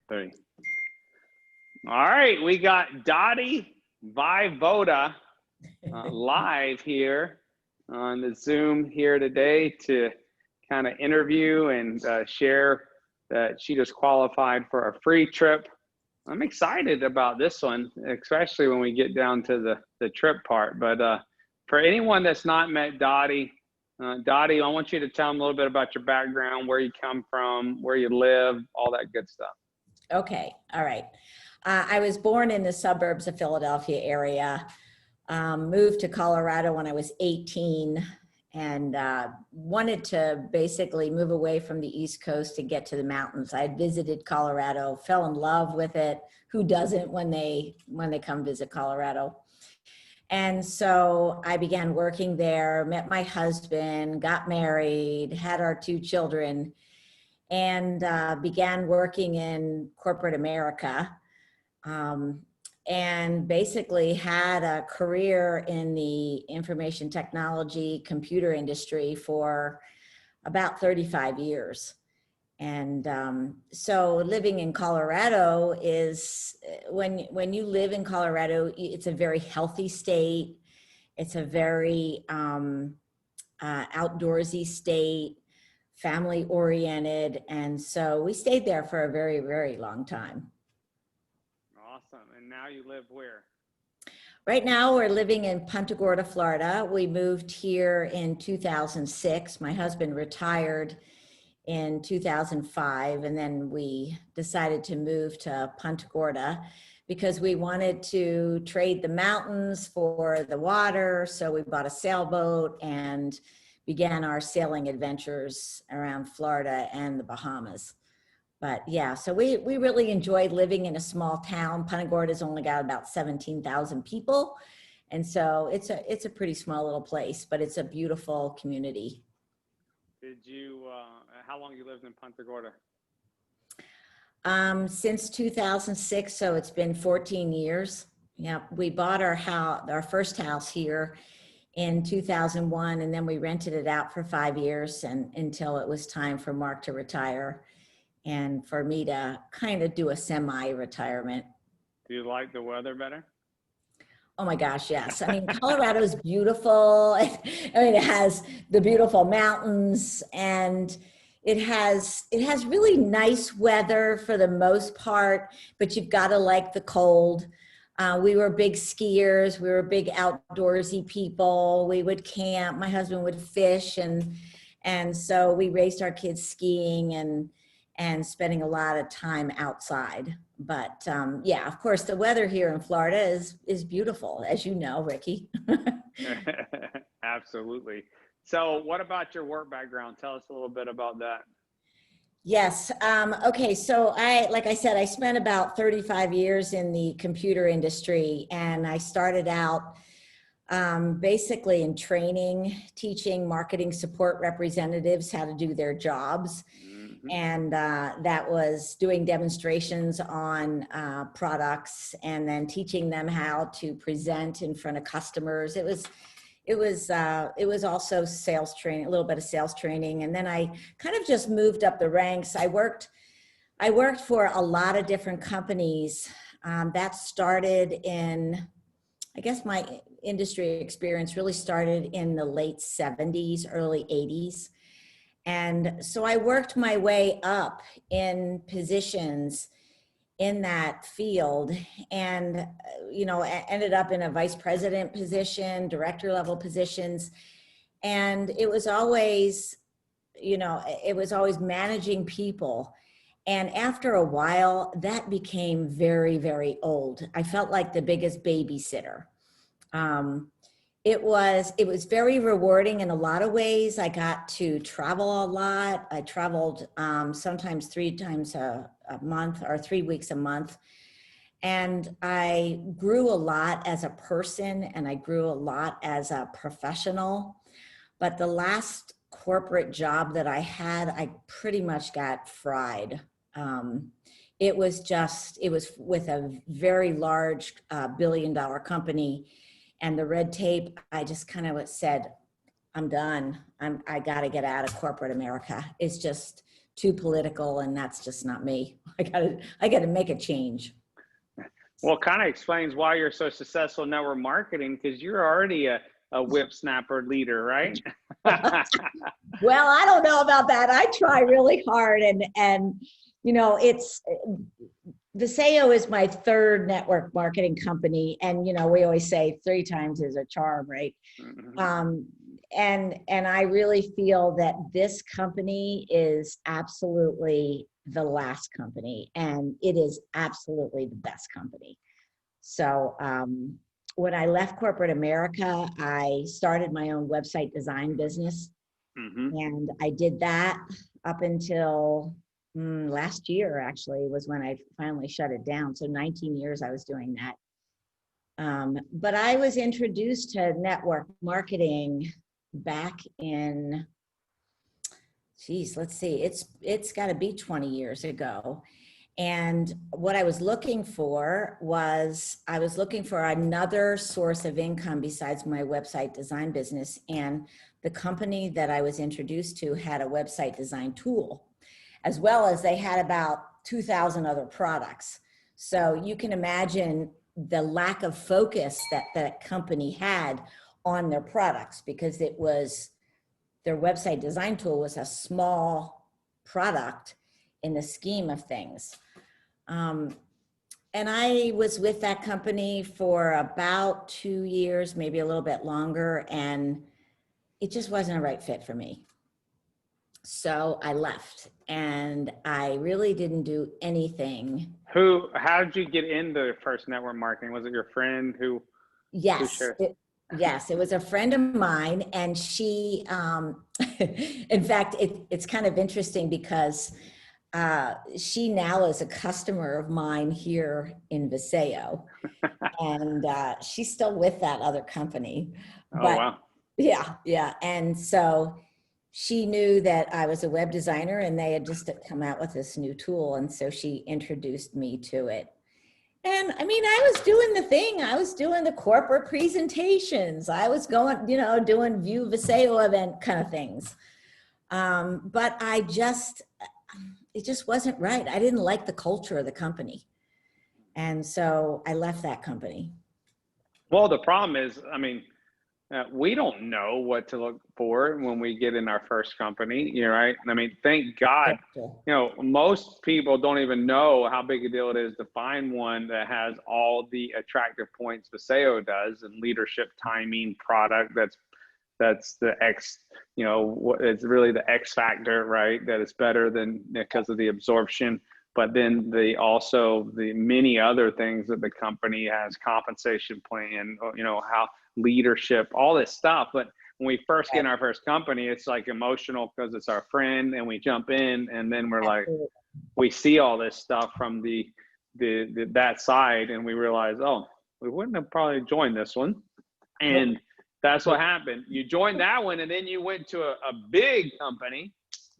Three. All right, we got Dotti Vaivoda live here on the Zoom here today to kind of interview and share that she just qualified for a free trip. I'm excited about this one, especially when we get down to the trip part. But for anyone that's not met Dotti, Dotti, I want you to tell them a little bit about your background, where you come from, where you live, all that good stuff. Okay, all right. I was born in the suburbs of Philadelphia area, moved to Colorado when I was 18, and wanted to basically move away from the East Coast to get to the mountains. I had visited Colorado, fell in love with it. Who doesn't when they come visit Colorado? And so I began working there, met my husband, got married, had our 2 children, and began working in corporate America. And basically had a career in the information technology computer industry for about 35 years. And so living in Colorado is, when you live in Colorado, it's a very healthy state. It's a very outdoorsy state, family oriented. And so we stayed there for a very, very long time. Awesome. And now you live where? Right now we're living in Punta Gorda, Florida. We moved here in 2006. My husband retired in 2005, and then we decided to move to Punta Gorda because we wanted to trade the mountains for the water. So we bought a sailboat and began our sailing adventures around Florida and the Bahamas. But yeah, so we really enjoyed living in a small town. Punta Gorda's only got about 17,000 people. And so it's a pretty small little place, but it's a beautiful community. Did you, how long you lived in Punta Gorda? Since 2006, so it's been 14 years. Yeah, we bought our first house here in 2001, and then we rented it out for 5 years and until it was time for Mark to retire and for me to kind of do a semi-retirement. Do you like the weather better? Oh my gosh, yes. I mean, Colorado is beautiful. I mean, it has the beautiful mountains, and it has really nice weather for the most part, but you've got to like the cold. We were big skiers. We were big outdoorsy people. We would camp. My husband would fish, and so we raised our kids skiing and spending a lot of time outside. But yeah, of course, the weather here in Florida is beautiful, as you know, Ricky. Absolutely. So what about your work background? Tell us a little bit about that. Yes. Okay. So like I said, I spent about 35 years in the computer industry, and I started out basically in training, teaching marketing support representatives how to do their jobs. And that was doing demonstrations on products and then teaching them how to present in front of customers. It was also sales training, a little bit of sales training. And then I kind of just moved up the ranks. I worked for a lot of different companies. That started in, I guess my industry experience really started in the late 70s, early 80s. And so I worked my way up in positions in that field, and, you know, ended up in a vice president position, director level positions. And it was always, you know, it was always managing people. And after a while, that became very, very old. I felt like the biggest babysitter. It was very rewarding in a lot of ways. I got to travel a lot. I traveled sometimes 3 times a month or 3 weeks a month. And I grew a lot as a person, and I grew a lot as a professional. But the last corporate job that I had, I pretty much got fried. It was with a very large billion-dollar company. And the red tape, I just kind of said, I'm done. I got to get out of corporate America. It's just too political, and that's just not me. I gotta make a change. Well, it kind of explains why you're so successful in network marketing, because you're already a whip snapper leader, right? Well, I don't know about that. I try really hard, and you know, Viseo is my third network marketing company, and you know, we always say 3 times is a charm, right? Mhm. And I really feel that this company is absolutely the last company, and it is absolutely the best company. So when I left corporate America, I started my own website design business, Mhm. and I did that up until last year, actually, was when I finally shut it down. So 19 years I was doing that. But I was introduced to network marketing back in, geez, let's see, it's got to be 20 years ago. And what I was looking for was, I was looking for another source of income besides my website design business. And the company that I was introduced to had a website design tool, as well as they had about 2,000 other products. So you can imagine the lack of focus that that company had on their products, because it was, their website design tool was a small product in the scheme of things. Um, and I was with that company for about 2 years, maybe a little bit longer, and it just wasn't a right fit for me. So I left, and I really didn't do anything. How did you get into first network marketing? Was it your friend who Yes, shared? yes, it was a friend of mine, and she, in fact, it's kind of interesting because she now is a customer of mine here in Viseo, and she's still with that other company. Oh, But wow. yeah. And so she knew that I was a web designer, and they had just come out with this new tool. And so she introduced me to it. And I mean, I was doing the thing. I was doing the corporate presentations. I was going, you know, doing View Viseo event kind of things. But it just wasn't right. I didn't like the culture of the company. And so I left that company. Well, the problem is, I mean, we don't know what to look for when we get in our first company, you know, right? I mean, thank God, you know, most people don't even know how big a deal it is to find one that has all the attractive points Viseo does, and leadership, timing, product. That's the X, you know, it's really the X factor, right? That it's better than, because of the absorption. But then also the many other things that the company has, compensation plan, you know, how leadership, all this stuff. But when we first get in our first company, it's like emotional because it's our friend, and we jump in, and then we're like, Absolutely. we see all this stuff from that side, and we realize, oh, we wouldn't have probably joined this one. And that's what happened. You joined that one, and then you went to a big company,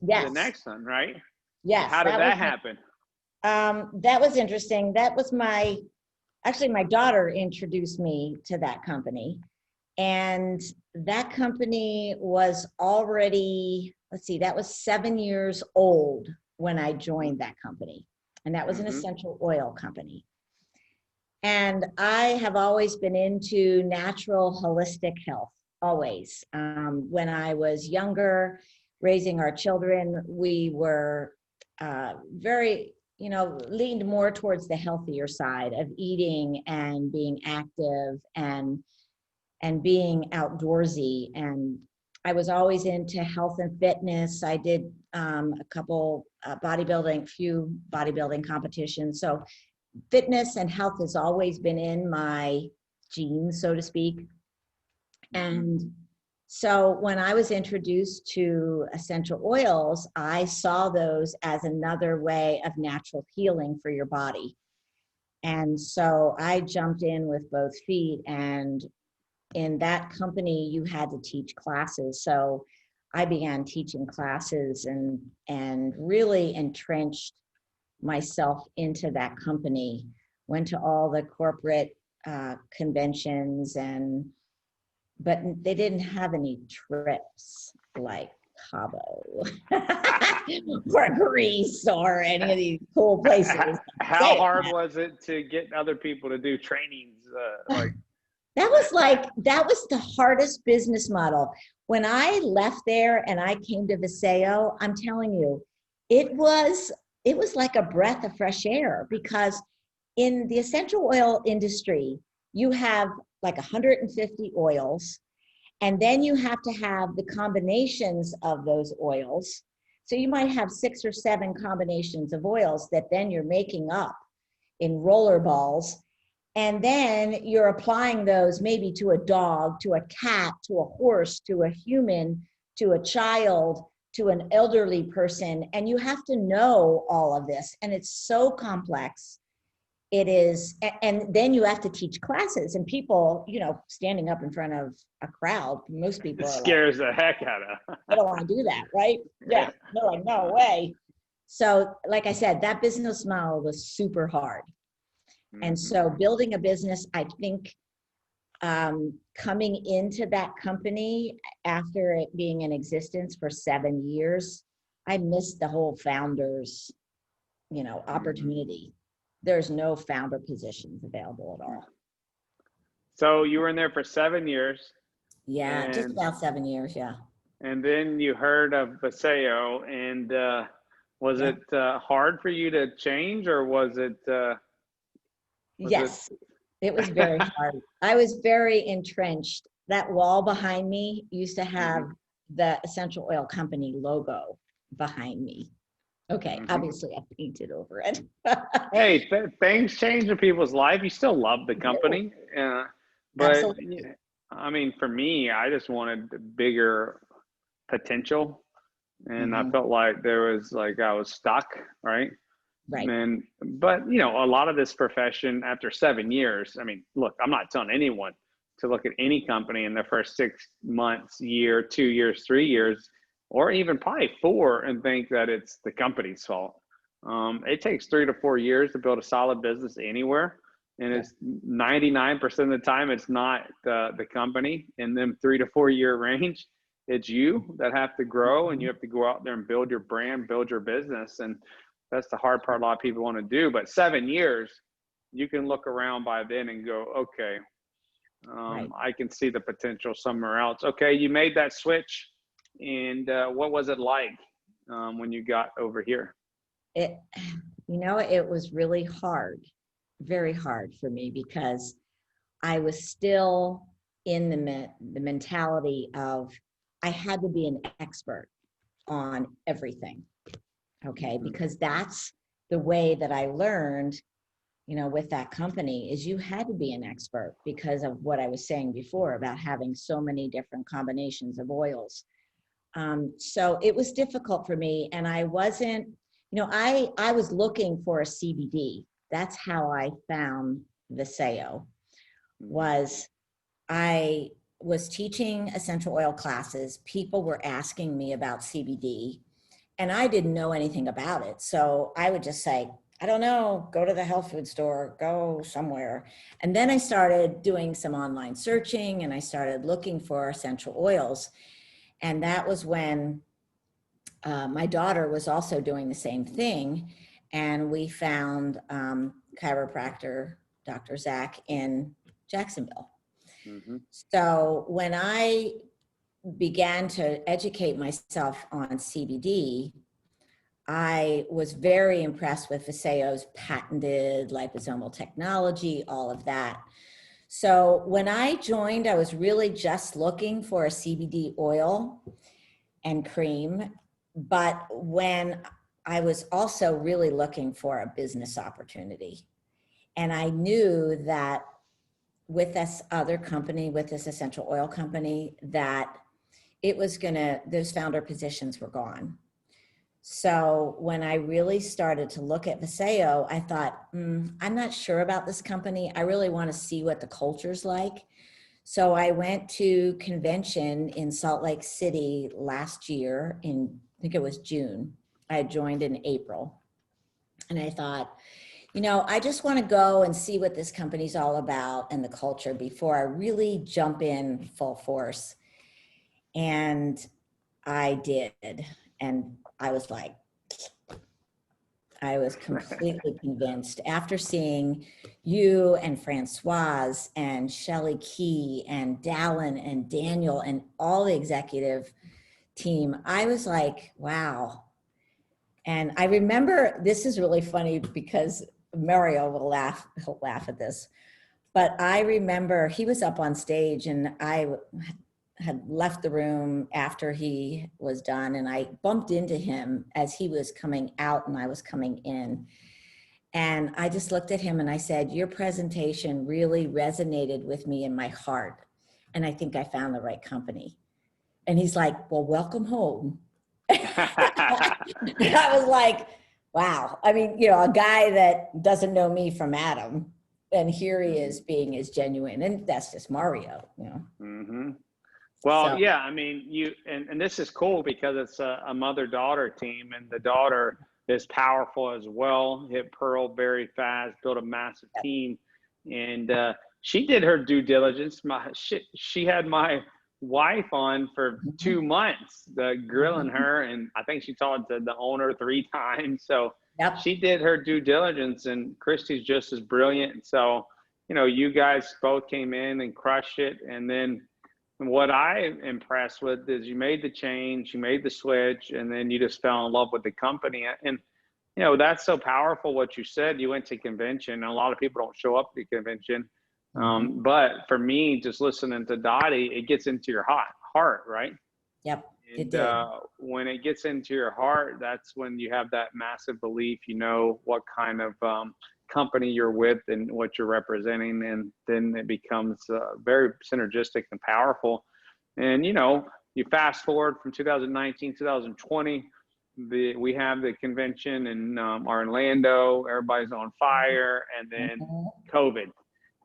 the Yes, next one, right? yes, How did that happen? that was interesting. That was actually my daughter introduced me to that company. And that company was already, let's see, that was 7 years old when I joined that company. And that was an Mm-hmm. essential oil company. And I have always been into natural holistic health, always. When I was younger, raising our children, we were very, you know, leaned more towards the healthier side of eating and being active and being outdoorsy. And I was always into health and fitness. I did a couple few bodybuilding competitions. So fitness and health has always been in my genes, so to speak. And so when I was introduced to essential oils, I saw those as another way of natural healing for your body. And so I jumped in with both feet, and in that company, you had to teach classes. So I began teaching classes and really entrenched myself into that company. Went to all the corporate conventions, but they didn't have any trips like Cabo or Greece or any of these cool places. How hard was it to get other people to do trainings? Like that was the hardest business model. When I left there and I came to Viseo, I'm telling you, it was like a breath of fresh air, because in the essential oil industry, you have like 150 oils, and then you have to have the combinations of those oils. So you might have 6 or 7 combinations of oils that then you're making up in roller balls. And then you're applying those maybe to a dog, to a cat, to a horse, to a human, to a child, to an elderly person. And you have to know all of this. And it's so complex. It is, and then you have to teach classes, and people, standing up in front of a crowd, most people it are scares the heck out of. I don't want to do that, right? Yeah, they're like, no way. So, like I said, that business model was super hard. And so building a business, I think, coming into that company after it being in existence for 7 years, I missed the whole founders, opportunity. There's no founder positions available at all. So you were in there for 7 years. Yeah, just about 7 years, yeah. And then you heard of Viseo, and was it hard for you to change, or was it? Yes, it was very hard. I was very entrenched. That wall behind me used to have the Essential Oil Company logo behind me. Okay, obviously I painted over it. Hey, things change in people's life. You still love the company, but Absolutely. I mean, for me, I just wanted bigger potential, and I felt like I was stuck, right? Right. But a lot of this profession after 7 years, I mean, look, I'm not telling anyone to look at any company in the first 6 months, year, 2 years, 3 years, or even probably 4, and think that it's the company's fault. It takes 3 to 4 years to build a solid business anywhere. And it's 99% of the time, it's not the company in them 3 to 4 year range. It's you that have to grow, and you have to go out there and build your brand, build your business. And that's the hard part a lot of people want to do. But 7 years, you can look around by then and go, okay, I can see the potential somewhere else. Okay, you made that switch. And what was it like when you got over here? It was really hard, very hard for me, because I was still in the mentality of I had to be an expert on everything. Okay, because that's the way that I learned, with that company, is you had to be an expert because of what I was saying before about having so many different combinations of oils. So it was difficult for me, and I wasn't, I was looking for a CBD. That's how I found Viseo. I was teaching essential oil classes. People were asking me about CBD, and I didn't know anything about it. So I would just say, I don't know, go to the health food store, go somewhere. And then I started doing some online searching, and I started looking for essential oils. And that was when my daughter was also doing the same thing. And we found chiropractor, Dr. Zach, in Jacksonville. So when I began to educate myself on CBD, I was very impressed with Viseo's patented liposomal technology, all of that. So when I joined, I was really just looking for a CBD oil and cream. But when I was also really looking for a business opportunity, and I knew that with this other company, with this essential oil company, that it was those founder positions were gone. So when I really started to look at Viseo, I thought, I'm not sure about this company. I really want to see what the culture's like. So I went to convention in Salt Lake City last year I think it was June. I had joined in April. And I thought, I just want to go and see what this company's all about and the culture before I really jump in full force. And I did. And I was like, I was completely convinced after seeing you and Francoise and Shelley Key and Dallin and Daniel and all the executive team. I was like, wow. And I remember, this is really funny because Mario he'll laugh at this. But I remember he was up on stage and I had left the room after he was done, and I bumped into him as he was coming out and I was coming in. And I just looked at him and I said, your presentation really resonated with me in my heart. And I think I found the right company. And he's like, well, welcome home. And I was like, wow. I mean, you know, a guy that doesn't know me from Adam, and here he is being as genuine, and that's just Mario, you know. Mm-hmm. Well, So, yeah, I mean, and this is cool because it's a mother-daughter team, and the daughter is powerful as well, hit Pearl very fast, built a massive team, and she did her due diligence. She had my wife on for 2 months, grilling her, and I think she talked to the owner 3 times. So yep. she did her due diligence, and Christy's just as brilliant. So, you know, you guys both came in and crushed it, and then what I'm impressed with is you made the change, you made the switch, and then you just fell in love with the company. And, you know, that's so powerful what you said. You went to convention, and a lot of people don't show up to convention. But for me, just listening to Dotti, it gets into your heart, right? Yep, And it did. when it gets into your heart, that's when you have that massive belief, you know, what kind of company you're with and what you're representing. And then it becomes very synergistic and powerful. And, you know, you fast forward from 2019, 2020, we have the convention in Orlando, everybody's on fire, and then COVID.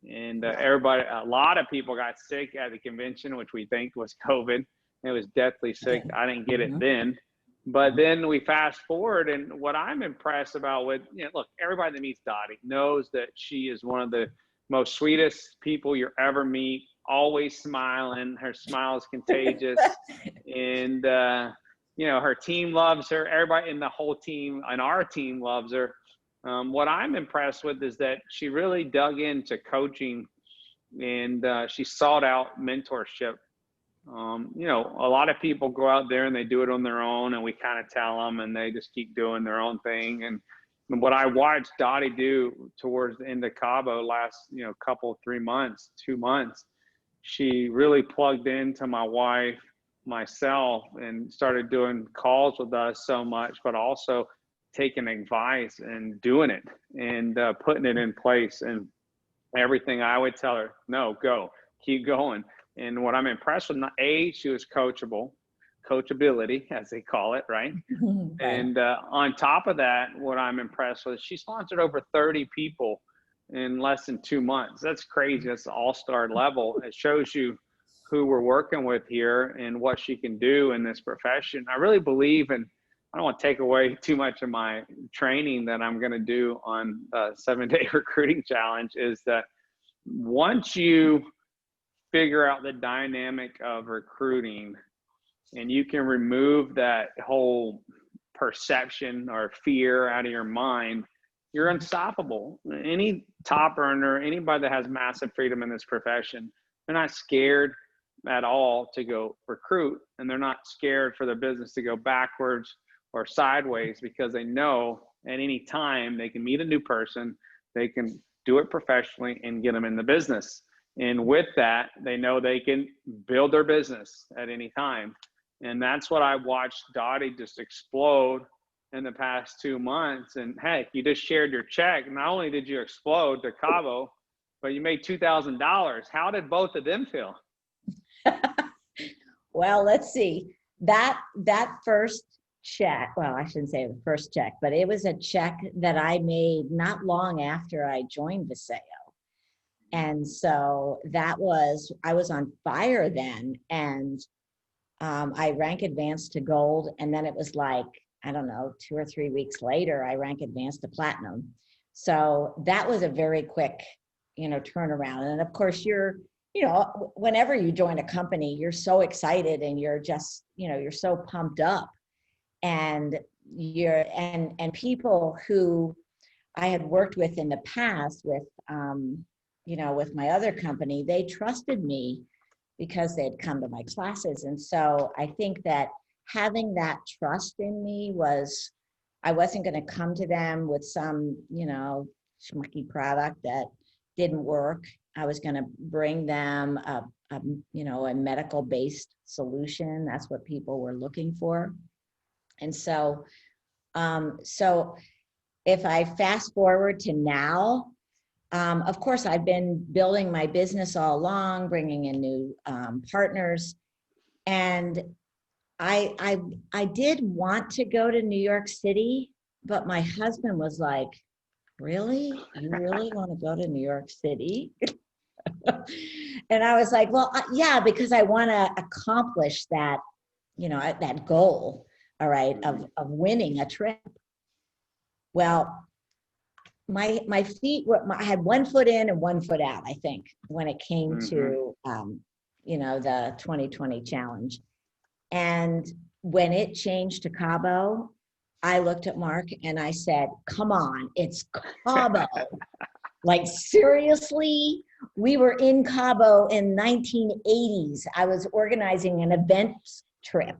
And a lot of people got sick at the convention, which we think was COVID. It was deathly sick. I didn't get it then. But then we fast forward, and what I'm impressed about with, you know, look, everybody that meets Dotti knows that she is one of the most sweetest people you'll ever meet, always smiling. Her smile is contagious. And, you know, her team loves her. Everybody in the whole team and our team loves her. What I'm impressed with is that she really dug into coaching, and she sought out mentorship. You know, a lot of people go out there and they do it on their own, and we kind of tell them, and they just keep doing their own thing. And what I watched Dotti do towards the end of Cabo last, you know, 2 months, she really plugged into my wife, myself, and started doing calls with us so much, but also taking advice and doing it and putting it in place. And everything I would tell her, no, go, keep going. And what I'm impressed with, she was coachability, as they call it, right? Right. And on top of that, what I'm impressed with, she sponsored over 30 people in less than 2 months. That's crazy. That's the all-star level. It shows you who we're working with here and what she can do in this profession. I really believe, and I don't want to take away too much of my training that I'm going to do on a 7-day recruiting challenge, is that once you figure out the dynamic of recruiting and you can remove that whole perception or fear out of your mind, you're unstoppable. Any top earner, anybody that has massive freedom in this profession, they're not scared at all to go recruit, and they're not scared for their business to go backwards or sideways, because they know at any time they can meet a new person, they can do it professionally and get them in the business. And with that, they know they can build their business at any time. And that's what I watched Dotti just explode in the past 2 months. And heck, you just shared your check. Not only did you explode to Cabo, but you made $2,000. How did both of them feel? Well, let's see. That first check, well, I shouldn't say the first check, but it was a check that I made not long after I joined Viseo. And so I was on fire then. And I rank advanced to gold. And then it was like, I don't know, 2 or 3 weeks later, I rank advanced to platinum. So that was a very quick, you know, turnaround. And of course, you're you know, whenever you join a company, you're so excited and you're just, you know, you're so pumped up, and and people who I had worked with in the past with, you know, with my other company, they trusted me because they'd come to my classes. And so I think that having that trust in me was, I wasn't going to come to them with some, you know, schmucky product that didn't work. I was going to bring them you know, a medical based solution. That's what people were looking for. And so, so if I fast forward to now, of course, I've been building my business all along, bringing in new partners, and I did want to go to New York City, but my husband was like, "Really? You really want to go to New York City?" And I was like, "Well, yeah, because I want to accomplish that, you know, that goal, all right, of winning a trip." Well, my feet were, I had one foot in and one foot out, I think, when it came to, you know, the 2020 challenge. And when it changed to Cabo, I looked at Mark and I said, "Come on, it's Cabo." Like, seriously? We were in Cabo in 1980s. I was organizing an event trip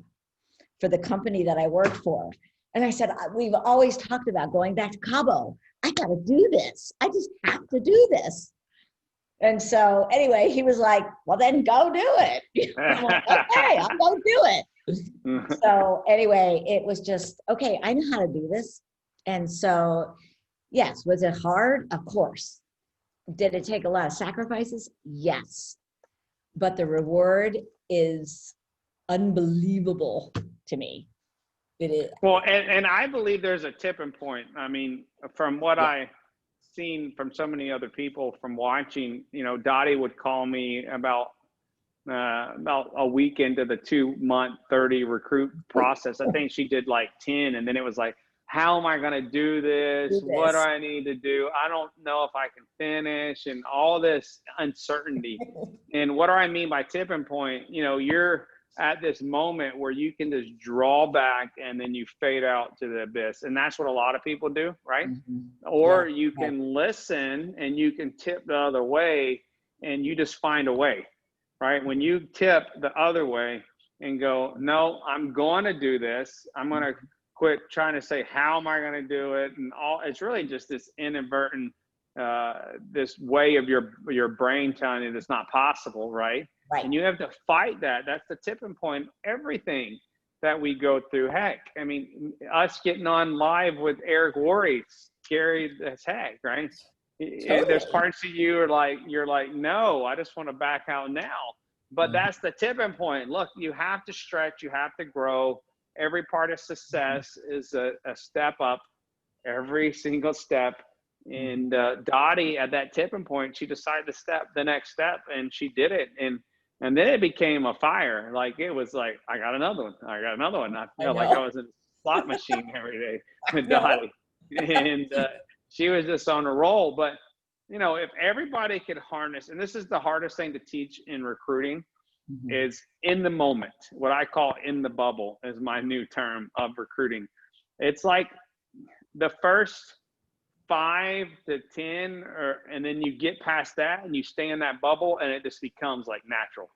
for the company that I worked for. And I said, "We've always talked about going back to Cabo. I got to do this. I just have to do this." And so anyway, he was like, "Well, then go do it." I'm like, "Okay, I'm going to do it." So anyway, it was just, okay, I know how to do this. And so, yes, was it hard? Of course. Did it take a lot of sacrifices? Yes. But the reward is unbelievable to me. It is. Well, and I believe there's a tipping point. I mean, from what I've seen from so many other people from watching, you know, Dotti would call me about a week into the 2-month 30 recruit process. I think she did like 10, and then it was like, how am I going to do this? What do I need to do? I don't know if I can finish, and all this uncertainty. And what do I mean by tipping point? You know, you're at this moment where you can just draw back and then you fade out to the abyss. And that's what a lot of people do, right? Or you can listen and you can tip the other way and you just find a way, right? When you tip the other way and go, "No, I'm going to do this. I'm going to quit trying to say, how am I going to do it?" And all, it's really just this inadvertent, this way of your brain telling you that's not possible, right? And you have to fight that. That's the tipping point. Everything that we go through, heck, I mean, us getting on live with Eric Worre, scary as heck, right? Totally. There's parts of you are like, you're like, "No, I just want to back out now." But that's the tipping point. Look, you have to stretch, you have to grow. Every part of success is a step up, every single step. And Dotti, at that tipping point, she decided to step the next step, and she did it. And then it became a fire. Like, it was like, I got another one. I got another one. I felt like I was in a slot machine every day with Dotti. And she was just on a roll. But, you know, if everybody could harness, and this is the hardest thing to teach in recruiting, is in the moment. What I call in the bubble is my new term of recruiting. It's like the first 5 to 10, and then you get past that and you stay in that bubble, and it just becomes like natural.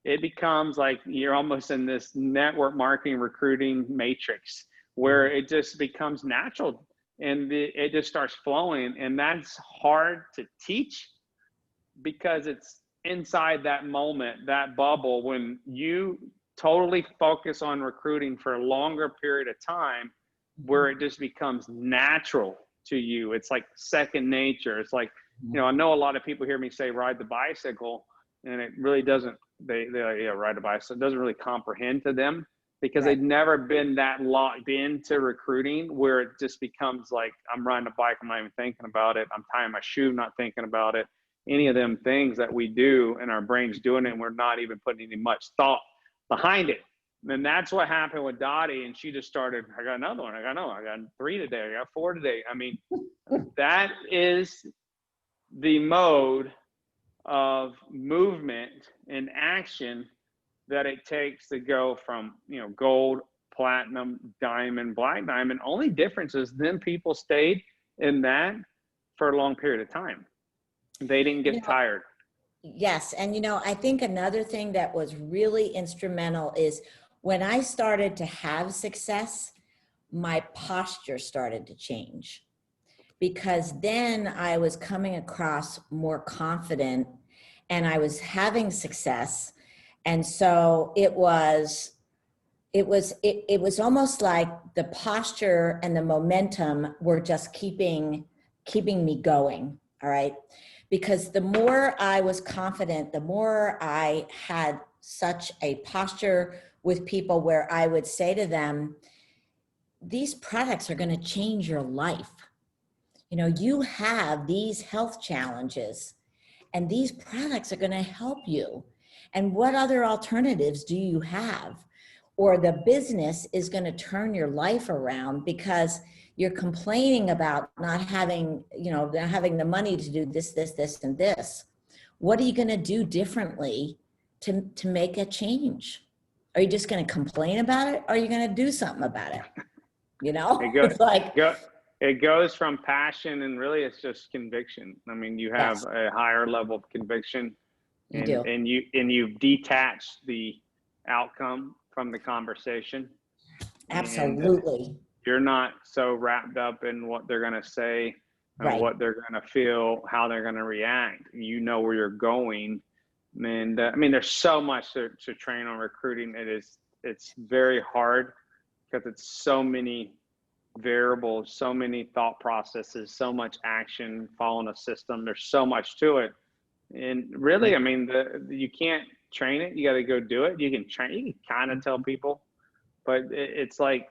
It becomes like you're almost in this network marketing recruiting matrix where it just becomes natural, and it just starts flowing. And that's hard to teach because it's inside that moment, that bubble, when you totally focus on recruiting for a longer period of time, where it just becomes natural to you. It's like second nature. It's like, you know, I know a lot of people hear me say ride the bicycle, and it really doesn't, they like, yeah, ride the bicycle. It doesn't really comprehend to them because they've never been that locked into recruiting, where it just becomes like, I'm riding a bike, I'm not even thinking about it. I'm tying my shoe, not thinking about it. Any of them things that we do and our brain's doing it, and we're not even putting any much thought behind it. And that's what happened with Dotti. And she just started, I got another one. I got another one. I got 3 today. I got 4 today. I mean, that is the mode of movement and action that it takes to go from, gold, platinum, diamond, black diamond. Only difference is then people stayed in that for a long period of time. They didn't You get know, tired. yes. And, I think another thing that was really instrumental is when I started to have success, my posture started to change, because then I was coming across more confident and I was having success. And so it was almost like the posture and the momentum were just keeping me going. All right. Because the more I was confident, the more I had such a posture with people where I would say to them, these products are going to change your life. You have these health challenges and these products are going to help you. And what other alternatives do you have? Or the business is going to turn your life around because you're complaining about not having the money to do this, and this. What are you going to do differently to make a change? Are you just going to complain about it? Or are you going to do something about it? It It's like, go, it goes from passion, and really it's just conviction. I mean, you have yes, a higher level of conviction, you and do. you've detached the outcome from the conversation, and Absolutely. you're not so wrapped up in what they're going to say and Right. what they're going to feel, how they're going to react. You know where you're going. And I mean, there's so much to train on recruiting. It's very hard because it's so many variables, so many thought processes, so much action, following a system. There's so much to it. And really, I mean, you can't train it. You got to go do it. You can train, you can kind of tell people, but it's like,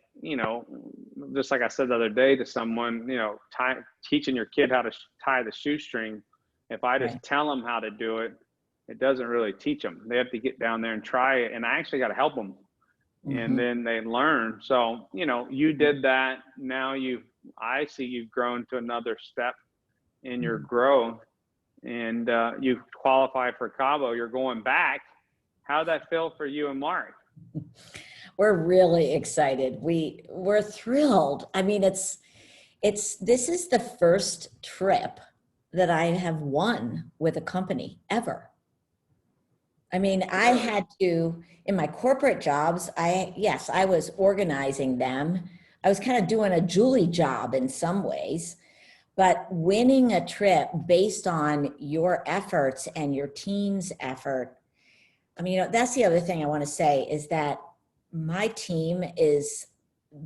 just like I said the other day to someone, teaching your kid how to tie the shoestring. If I just Right. tell them how to do it, it doesn't really teach them. They have to get down there and try it. And I actually got to help them, and Mm-hmm. then they learn. So, you did that. Now I see you've grown to another step in your growth, and you qualify for Cabo. You're going back. How'd that feel for you and Mark? We're really excited. We're thrilled. I mean, this is the first trip that I have won with a company ever. I mean, I Really? had to, in my corporate jobs, yes, I was organizing them. I was kind of doing a Julie job in some ways, but winning a trip based on your efforts and your team's effort. I mean, that's the other thing I want to say is that my team is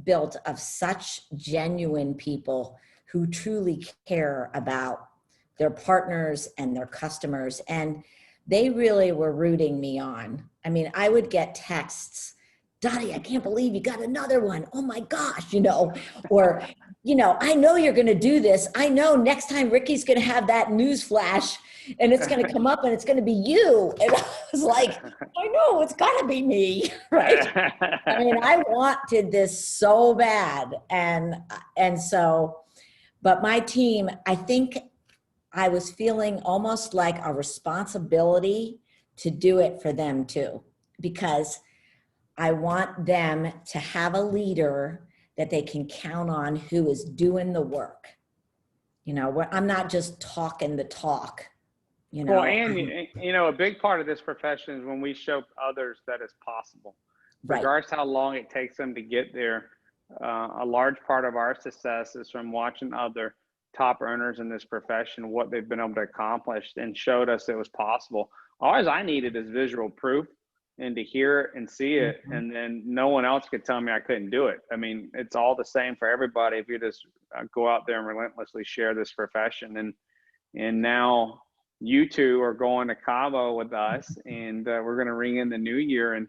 built of such genuine people who truly care about their partners and their customers. And they really were rooting me on. I mean, I would get texts, Dottie, I can't believe you got another one. Oh my gosh, or, I know you're going to do this. I know next time Ricky's going to have that news flash and it's going to come up and it's going to be you. And I was like, I know it's got to be me, right? I mean, I wanted this so bad. And so, but my team, I think I was feeling almost like a responsibility to do it for them too, because I want them to have a leader that they can count on who is doing the work. Where I'm not just talking the talk, Well, and a big part of this profession is when we show others that it's possible, right. regardless how long it takes them to get there. A large part of our success is from watching other top earners in this profession, what they've been able to accomplish, and showed us it was possible. All I needed is visual proof and to hear it and see it, Mhm. and then no one else could tell me I couldn't do it. I mean, it's all the same for everybody if you just go out there and relentlessly share this profession. And now you two are going to Cabo with us, and we're going to ring in the new year. And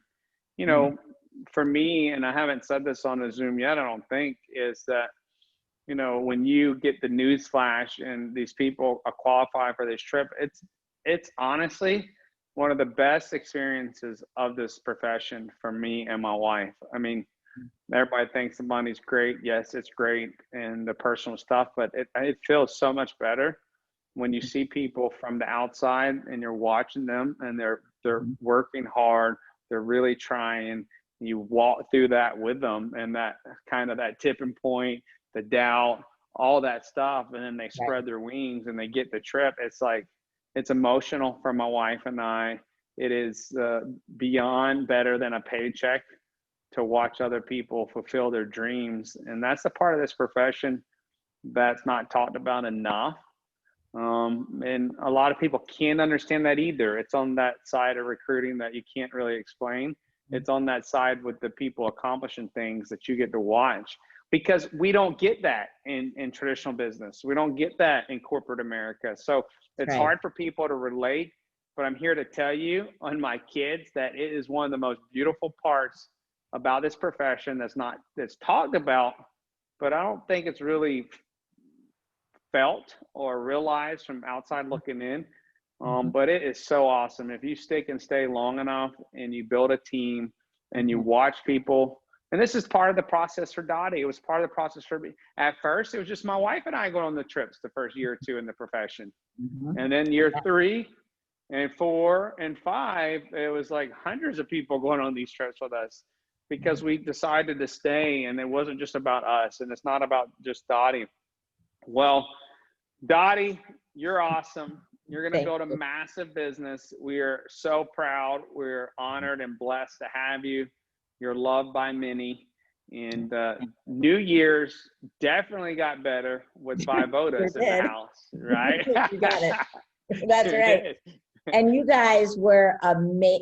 for me, and I haven't said this on the Zoom yet, I don't think, is that when you get the news flash and these people qualify for this trip, it's honestly one of the best experiences of this profession for me and my wife. I mean, everybody thinks the money's great. Yes, it's great, and the personal stuff, but it feels so much better when you see people from the outside and you're watching them and they're working hard, they're really trying, you walk through that with them, and that kind of that tipping point, the doubt, all that stuff, and then they spread their wings and they get the trip. It's like, it's emotional for my wife and I. It is beyond better than a paycheck to watch other people fulfill their dreams. And that's the part of this profession that's not talked about enough. And a lot of people can't understand that either. It's on that side of recruiting that you can't really explain. It's on that side with the people accomplishing things that you get to watch, because we don't get that in traditional business. We don't get that in corporate America. So it's hard for people to relate, but I'm here to tell you on my kids that it is one of the most beautiful parts about this profession that's talked about, but I don't think it's really felt or realized from outside looking in. But it is so awesome if you stick and stay long enough and you build a team and you watch people. And this is part of the process for Dotti. It was part of the process for me. At first, it was just my wife and I going on the trips the first year or two in the profession. And then year 3 and 4 and 5, it was like hundreds of people going on these trips with us, because we decided to stay, and it wasn't just about us, and it's not about just Dotti. Well, Dotti, you're awesome. You're going to build a massive business. We are so proud. We're honored and blessed to have you. You're loved by many. And New Year's definitely got better with Vaivodas in the house, right? You got it. That's right. And you guys were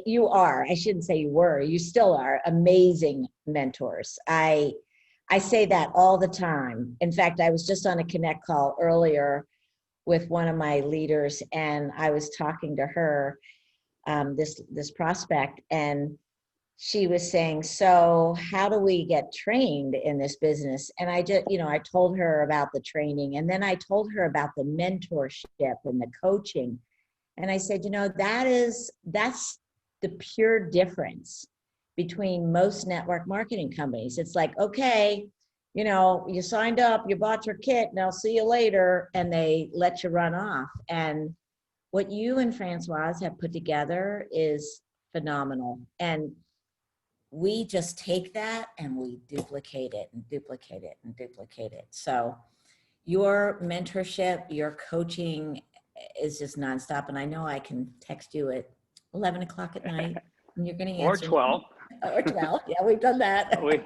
you are, I shouldn't say you were, you still are amazing mentors. I say that all the time. In fact, I was just on a Connect call earlier with one of my leaders, and I was talking to her, this prospect, and she was saying, so how do we get trained in this business? And I just, I told her about the training, and then I told her about the mentorship and the coaching. And I said, that's the pure difference between most network marketing companies. It's like, okay, you signed up, you bought your kit, now see you later, and they let you run off. And what you and Francoise have put together is phenomenal. And we just take that and we duplicate it and duplicate it and duplicate it. So your mentorship, your coaching is just nonstop. And I know I can text you at 11 o'clock at night and you're going to answer. Or 12. Or 12. Yeah, we've done that. I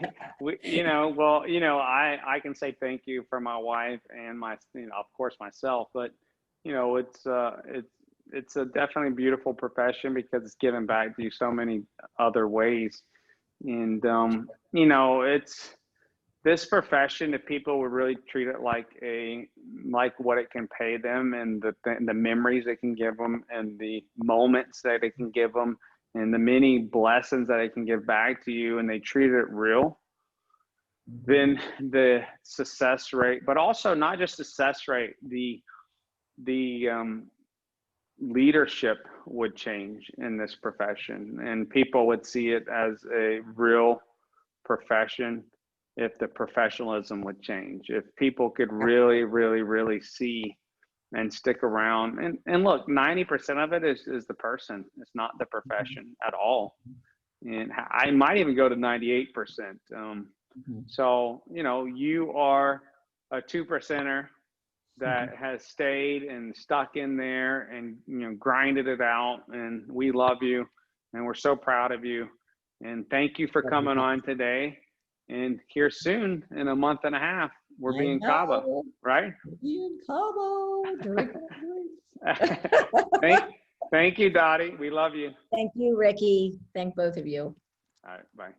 can say thank you for my wife and of course myself, but it's a definitely beautiful profession because it's given back to you so many other ways. And, it's this profession, if people would really treat it like what it can pay them, and the memories it can give them, and the moments that it can give them, and the many blessings that it can give back to you, and they treat it real, then the success rate, but also not just success rate, the leadership would change in this profession, and people would see it as a real profession if the professionalism would change, if people could really, really, really see and stick around. And look, 90% of it is the person. It's not the profession at all. And I might even go to 98%. So, you are a 2%er that has stayed and stuck in there and, grinded it out. And we love you and we're so proud of you. And thank you for coming on today. And here soon, in a month and a half, we'll be in Cabo, right? In Cabo. Thank you, Dotti. We love you. Thank you, Ricky. Thank both of you. All right, bye.